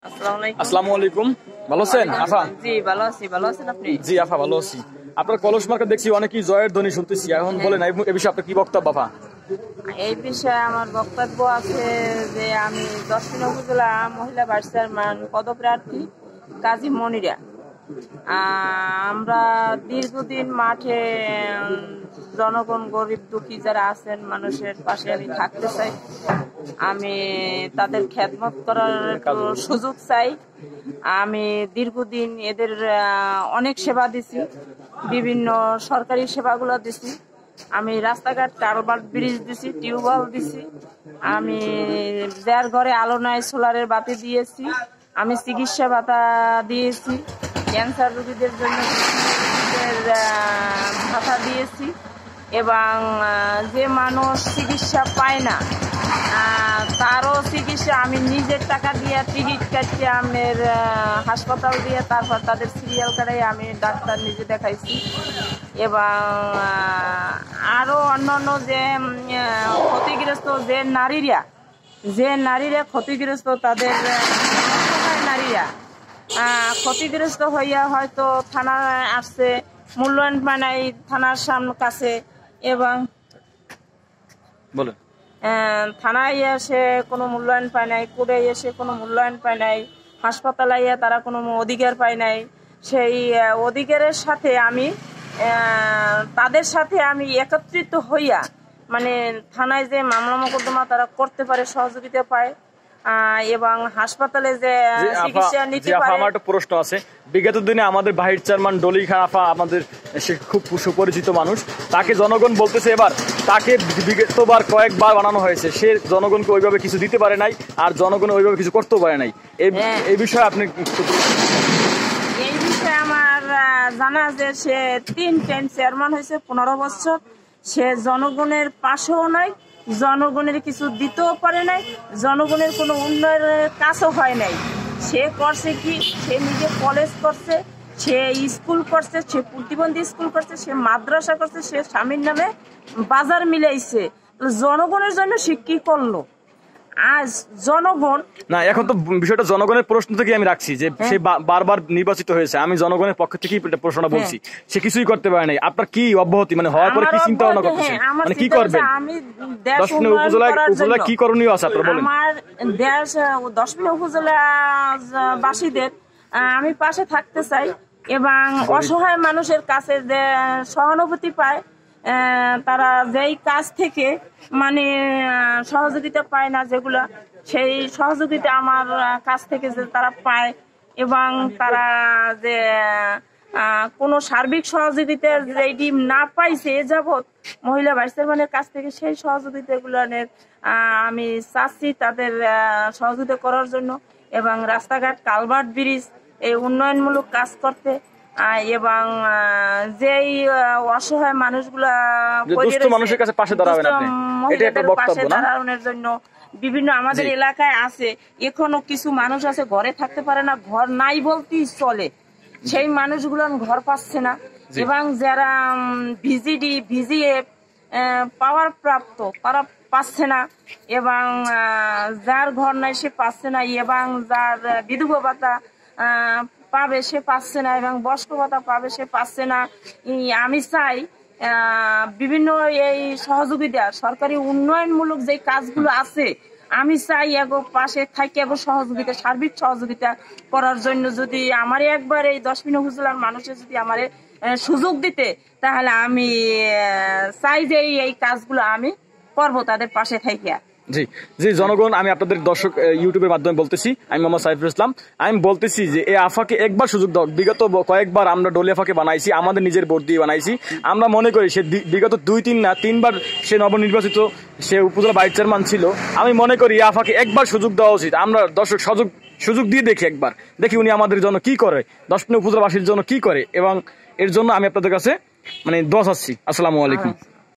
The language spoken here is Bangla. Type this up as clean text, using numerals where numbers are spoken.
আসসালামু আলাইকুম। ভালো আছেন আফা? জি ভালো আছি, ভালো আছেন আপনি? জি আফা ভালো আছি। আপনার কলস মার্কা দেখছি অনেকেই জয়ের ধ্বনি শুনতেছি, এখন বলেন এই বিষয়ে আপনার কি বক্তব্য আফা? এই বিষয়ে আমার বক্তব্য আছে যে আমি দক্ষিণ উপজেলা মহিলা ভাইস চেয়ারম্যান পদপ্রার্থী কাজী মনিরা। আমরা দীর্ঘদিন মাঠে জনগণ, গরিব দুঃখী যারা আছেন মানুষের পাশে আমি থাকতে চাই। আমি তাদের খেদমত করার সুযোগ চাই। আমি দীর্ঘদিন এদের অনেক সেবা দিছি, বিভিন্ন সরকারি সেবাগুলো দিছি। আমি রাস্তাঘাট, কালভার্ট, ব্রিজ দিছি, টিউবওয়েল দিছি। আমি যার ঘরে আলো নাই সোলারের বাতি দিয়েছি। আমি চিকিৎসা ভাতা দিয়েছি, ক্যান্সার রোগীদের জন্য ভাতা দিয়েছি। এবং যে মানুষ চিকিৎসা পায় না তারও চিকিৎসা আমি নিজের টাকা দিয়ে টিকিট কাটতে আমের হাসপাতাল দিয়ে তারপর তাদের সিরিয়াল কাটাই আমি ডাক্তার নিজে দেখাইছি। এবং আরও অন্যান্য যে ক্ষতিগ্রস্ত যে নারীরা ক্ষতিগ্রস্ত, তাদের নারীরা ক্ষতিগ্রস্ত হইয়া হয়তো থানায় আসছে, মূল্যায়ন পায় নাই থানার সামনে কাছে, এবং বলেন থানায় এসে কোনো মূল্যায়ন পায় নাই, কোর্টে এসে কোনো মূল্যায়ন পায় নাই, হাসপাতালে তারা কোনো অধিকার পায় নাই। সেই অধিকারের সাথে আমি তাদের সাথে আমি একত্রিত হইয়া মানে থানায় যে মামলা মোকদ্দমা তারা করতে পারে, সহযোগিতা পায় এবং হাসপাতালে যে চিকিৎসা নিতে পারে। আমার একটা প্রশ্ন আছে, বিগত দিনে আমাদের ভাইস চেয়ারম্যান ডলি খান আফা, আমাদের সে খুব সুপরিচিত মানুষ, তাকে জনগণ বলতেছে এবার তাকে বিগতবার কয়েকবার বানানো হয়েছে, সে জনগণকে ওইভাবে কিছু দিতে পারে নাই আর জনগণ ওইভাবে কিছু করতেও পারে নাই। এই বিষয়ে আপনি এই বিষয়ে আমার জানা যে সে 3 টাইম চেয়ারম্যান হয়েছে, 15 বছর। সে জনগণের পাশেও নাই, জনগণের কিছু দিতেও পারে নাই, জনগণের কোনো উন্নয়নের কাজও হয় নাই। সে করছে কি, সে নিজে কলেজ করছে, সে স্কুল করছে, সে প্রতিবন্ধী স্কুল করছে, সে মাদ্রাসা করছে, সে স্বামীর নামে বাজার মিলাইছে। জনগণের জন্য সে কি করলো? আজ জনগণ না, এখন তো বিষয়টা জনগণের প্রশ্ন থেকে আমি রাখছি যে সে বারবার নির্বাচিত হয়েছে, আমি জনগণের পক্ষ থেকেই প্রশ্নটা বলছি, সে কিছুই করতে পারে নাই। আপনার কি অব্যাহতি, মানে হওয়ার পরে কি চিন্তা ভাবনা করতেছেন, মানে কি করবেন? আমি উপজেলায় কি করণীয় আছে আপনার বলেন? আমার দেশ 10 উপজেলা বাসীদের আমি পাশে থাকতে চাই এবং অসহায় মানুষের কাছে যে সহানুভূতি পায়, তারা যেই কাজ থেকে মানে সহযোগিতা পায় না যেগুলা, সেই সহযোগিতা আমার কাছ থেকে যে তারা পায় এবং তারা যে কোনো সার্বিক সহযোগিতা যেটি না পাইছে এ যাবৎ মহিলা ভাইস চেয়ারম্যানের কাছ থেকে, সেই সহযোগিতাগুলোর আমি চাচ্ছি তাদের সহযোগিতা করার জন্য এবং রাস্তাঘাট, কালভার্ট, ব্রিজ এই উন্নয়নমূলক কাজ করতে এবং যেই অসহায় মানুষগুলা মানুষের কাছে পাশে দাঁড়াবেন আপনি, এটা একটা বক্তব্য না? দাঁড়ানোর জন্য বিভিন্ন আমাদের এলাকায় আছে, এখনো কিছু মানুষ আছে ঘরে থাকতে পারে না, ঘর নাই বলতেই চলে, সেই মানুষগুলো ঘর পাচ্ছে না। এবং যারা ভিজিএফ পাওয়ার প্রাপ্ত তারা পাচ্ছে না, এবং যার ঘর নাই সে পাচ্ছে না, এবং যার বিধবা ভাতা পাবে সে পাচ্ছে না, এবং বয়স্ক ভাতা পাবে সে পাচ্ছে না। আমি চাই বিভিন্ন এই সহযোগিতা, সরকারি উন্নয়নমূলক যে কাজগুলো আছে, আমি চাই এগো পাশে থাকি, এগো সহযোগিতা, সার্বিক সহযোগিতা করার জন্য। যদি আমারে একবার এই 10 উপজেলার মানুষের যদি আমারে সুযোগ দিতে, তাহলে আমি চাই যে এই কাজগুলো আমি করবো তাদের পাশে থাকিয়া। জি জি জনগণ, আমি আপনাদের দর্শক ইউটিউবের মাধ্যমে বলতেছি, আমি মোহাম্মদ সাইফুল ইসলাম, আমি বলতেছি যে এই আফাকে একবার সুযোগ দাও। বিগত কয়েকবার আমরা ডলি আফাকে বানাইছি, আমাদের নিজের ভোট দিয়ে বানাইছি। আমরা মনে করি সে বিগত 2-3 সে নবনির্বাচিত, সে উপজেলা ভাইস চেয়ারম্যান ছিল। আমি মনে করি এই আফাকে একবার সুযোগ দেওয়া উচিত। আমরা দর্শক সুযোগ দিয়ে দেখি, একবার দেখি উনি আমাদের জন্য কি করে, 10 উপজেলাবাসীর জন্য কি করে, এবং এর জন্য আমি আপনাদের কাছে মানে দোয়া চাচ্ছি। আসসালামু আলাইকুম।